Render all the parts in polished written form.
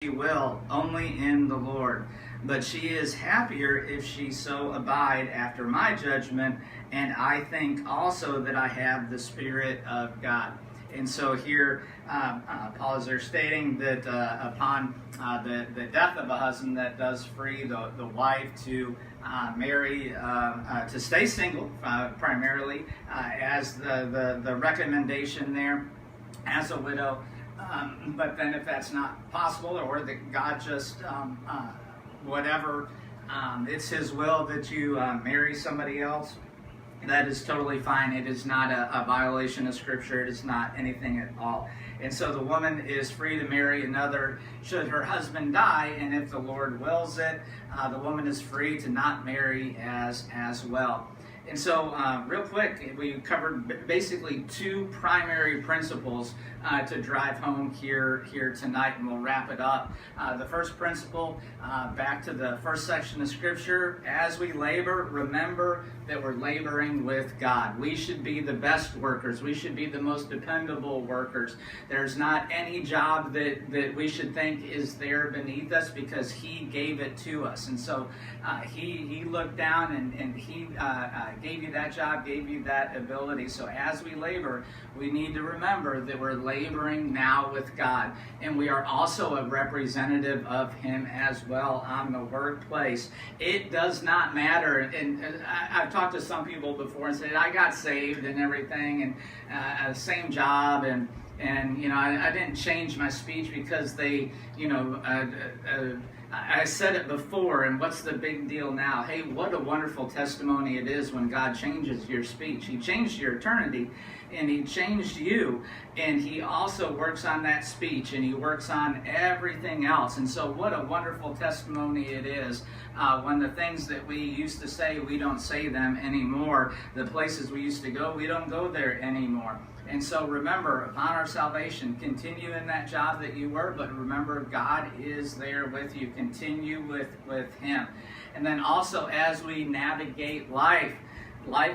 she will, only in the Lord. But she is happier if she so abide after my judgment, and I think also that I have the Spirit of God. And so here, Paul is there stating that upon the death of a husband, that does free the wife to marry, to stay single primarily, as the recommendation there as a widow. But then if that's not possible, or that God just, whatever, it's His will that you marry somebody else, that is totally fine. It is not a violation of Scripture. It is not anything at all. And so the woman is free to marry another should her husband die, and if the Lord wills it, the woman is free to not marry as well. And so, real quick, we covered basically two primary principles to drive home here tonight, and we'll wrap it up. The first principle, back to the first section of Scripture, as we labor, remember that we're laboring with God. We should be the best workers. We should be the most dependable workers. There's not any job that we should think is there beneath us, because He gave it to us. And so He looked down and He gave you that job, gave you that ability. So as we labor, we need to remember that we're laboring now with God, and we are also a representative of Him as well on the workplace. It does not matter, and I've talked to some people before and said, I got saved and everything, and same job, and I didn't change my speech because they, I said it before, and what's the big deal now? Hey, what a wonderful testimony it is when God changes your speech. He changed your eternity, and He changed you, and He also works on that speech, and He works on everything else. And so what a wonderful testimony it is when the things that we used to say, we don't say them anymore. The places we used to go, we don't go there anymore. And so remember, upon our salvation, continue in that job that you were, but remember, God is there with you. Continue with Him. And then also, as we navigate life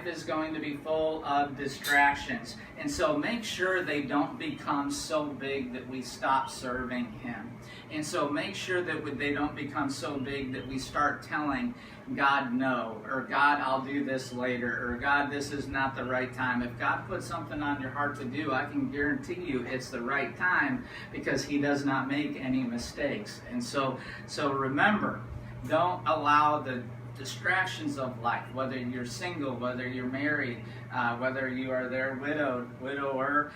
is going to be full of distractions. And so make sure they don't become so big that we stop serving Him. And so make sure that they don't become so big that we start telling God no, or God, I'll do this later, or God, this is not the right time. If God puts something on your heart to do, I can guarantee you it's the right time, because He does not make any mistakes. And so remember, don't allow the distractions of life, whether you're single, whether you're married, whether you are there widower,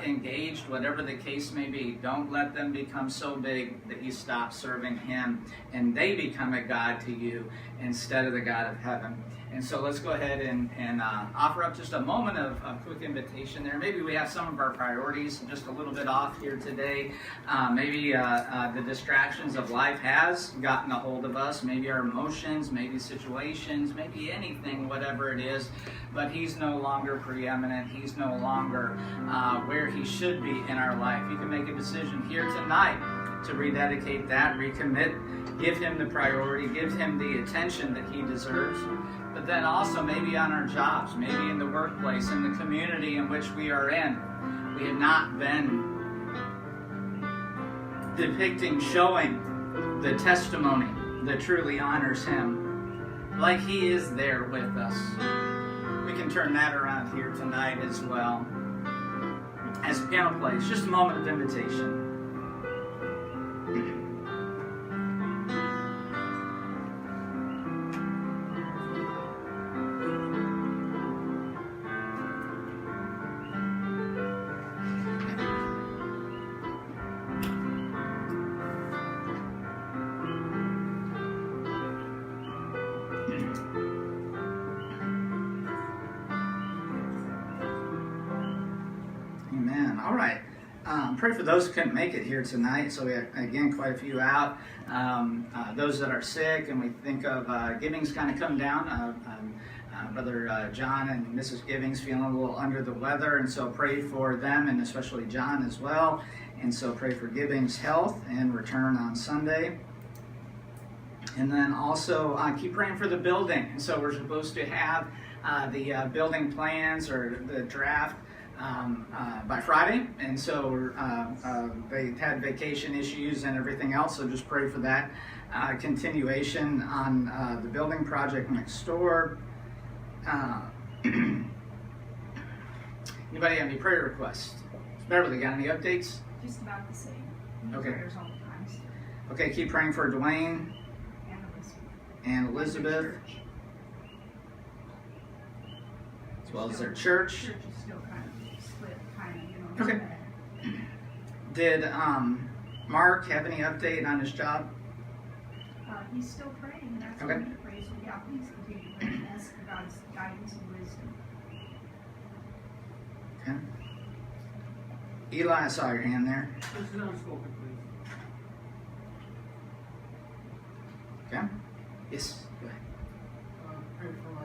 engaged, whatever the case may be, don't let them become so big that you stop serving Him and they become a God to you instead of the God of heaven. And so let's go ahead and offer up just a moment of quick invitation there. Maybe we have some of our priorities just a little bit off here today. Maybe the distractions of life has gotten a hold of us. Maybe our emotions, maybe situations, maybe anything, whatever it is. But He's no longer preeminent. He's no longer where He should be in our life. You can make a decision here tonight to rededicate that, recommit, give Him the priority, give Him the attention that He deserves. But then also maybe on our jobs, maybe in the workplace, in the community in which we are in, we have not been depicting, showing the testimony that truly honors Him, like He is there with us. We can turn that around here tonight as well. As piano plays, just a moment of invitation. All right. Pray for those who couldn't make it here tonight. So we have, again, quite a few out. Those that are sick, and we think of Givings kind of come down. Brother John and Mrs. Givings feeling a little under the weather, and so pray for them, and especially John as well. And so pray for Givings' health and return on Sunday. And then also keep praying for the building. And so we're supposed to have the building plans, or the draft by Friday, and so they had vacation issues and everything else. So just pray for that continuation on the building project next door. Anybody have any prayer requests? Beverly, got any updates? Just about the same. Okay. Prayers all the time still. Okay, keep praying for Dwayne And Elizabeth. and Elizabeth, Church. as well as their church. Church is still kind of split, kind of, Okay. Did Mark have any update on his job? He's still praying, and that's Okay. what he prays. So yeah, please continue to pray and ask God's guidance and wisdom. Okay. Eli, I saw your hand there. This is unspoken, please. Okay. Yes.